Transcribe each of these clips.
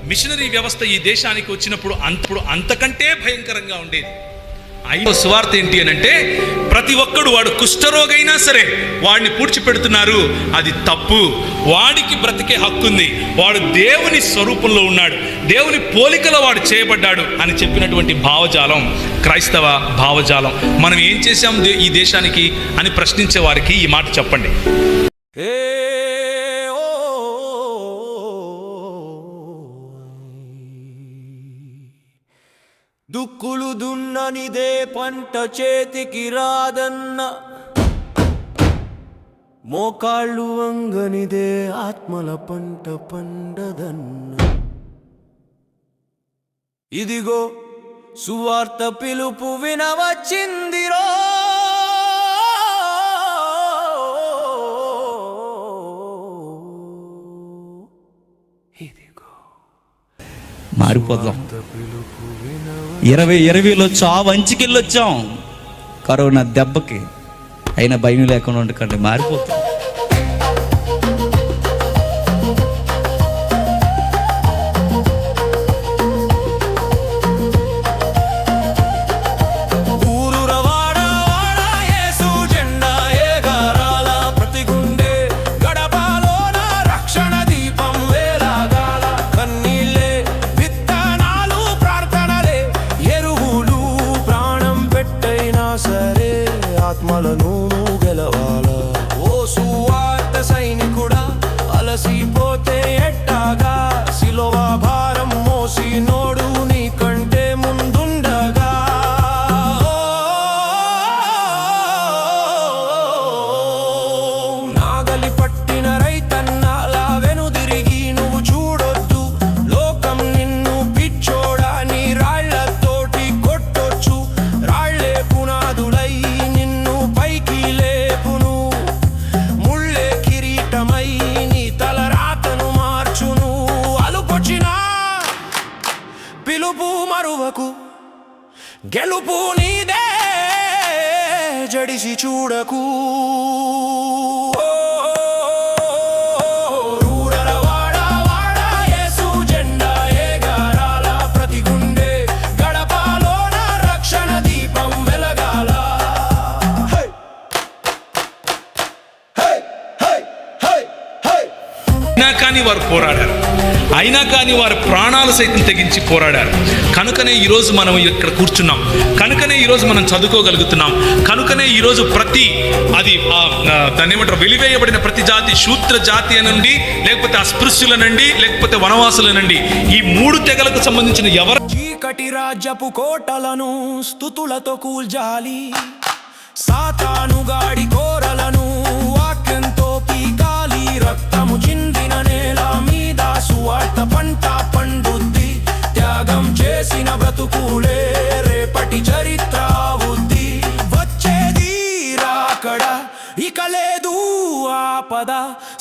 Machinery వ్యవస్థ ఈ దేశానికి వచ్చినప్పుడు అంతకంటే భయంకరంగా ఉండేది. అయిన సువార్త ఏంటి అని అంటే, ప్రతి ఒక్కడు వాడు కుష్ఠరోగైనా సరే వాడిని పూడ్చిపెడుతున్నారు. అది తప్పు. వాడికి బ్రతికే హక్కు ఉంది. వాడు దేవుని స్వరూపంలో ఉన్నాడు, దేవుని పోలికలో వాడు చేయబడ్డాడు అని చెప్పినటువంటి భావజాలం క్రైస్తవ భావజాలం. మనం ఏం చేశాం ఈ దేశానికి అని ప్రశ్నించే వారికి ఈ మాట చెప్పండి. దుక్కులు దున్ననిదే పంట చేతికి రాదన్న, మోకాళ్ళు వంగనిదే ఆత్మల పంట పండదన్న. ఇదిగో సువార్త పిలుపు వినవచ్చిందిరో, మారిపోదాం. 2020లో చావు అంచుకెళ్ళొచ్చాం కరోనా దెబ్బకి. అయినా భయం లేకుండా ఉండకండి, మారిపోతాం. ఆత్మలను గెలవాలా? ఓ సువార్త సైనికుడా, అలసిపోతే ఎట్టాగా? సిలువ భారం మోసి నోడు నీ కంటే ముందుండగా. నాగలి పట్టిన రైతన్నాలా వెనుదిరిగి నువ్వు చూడొద్దు. లోకం నిన్ను పిచ్చోడా నీ రాళ్లతోటి కొట్టొచ్చు. రాళ్లే పునాదులై పైకి లేపును, ముళ్ళే కిరీటమై నీ తలరాతను మార్చును. అలుపొచ్చిన పిలుపు మరువకు, గెలుపు నీదే, జడిసి చూడకు. కానీ వారు పోరాడారు, అయినా కానీ వారు ప్రాణాలు సైతం తెగించి పోరాడారు. కనుకనే ఈరోజు మనం ఇక్కడ కూర్చున్నాం, కనుకనే ఈరోజు మనం చదువుకోగలుగుతున్నాం, కనుకనే ఈరోజు దాన్ని ఏమంటారు, వెలివేయబడిన ప్రతి జాతి, శూద్ర జాతి అనండి, లేకపోతే అస్పృశ్యుల నుండి, లేకపోతే వనవాసుల నుండి, ఈ 3 తెగలకు సంబంధించిన ఎవరు చీకటి రాజ్యపు కోటలను స్తుతులతో కూల్చాలి. సాతాను గాడి కోరలను వాక్యంతో పీకాలి. రక్తము చిందిన నేల మీద సువార్త పంట పండుద్ది. త్యాగం చేసిన బ్రతుకులే రేపటి చరిత్ర అవుద్ది. వచ్చేది రాకడ, ఇక లేదు ఆపద.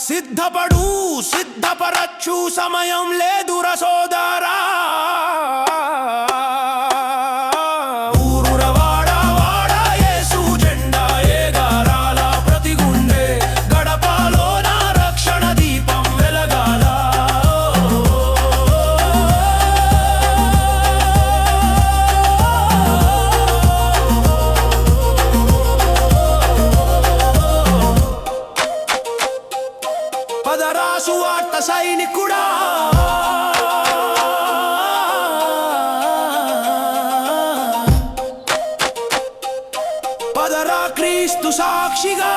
సిద్ధపడు, సిద్ధపరచు, సమయం లేదురా సోదరా. పదరా సువార్త సైనికుడా, పదరా క్రీస్తు సాక్షిగా.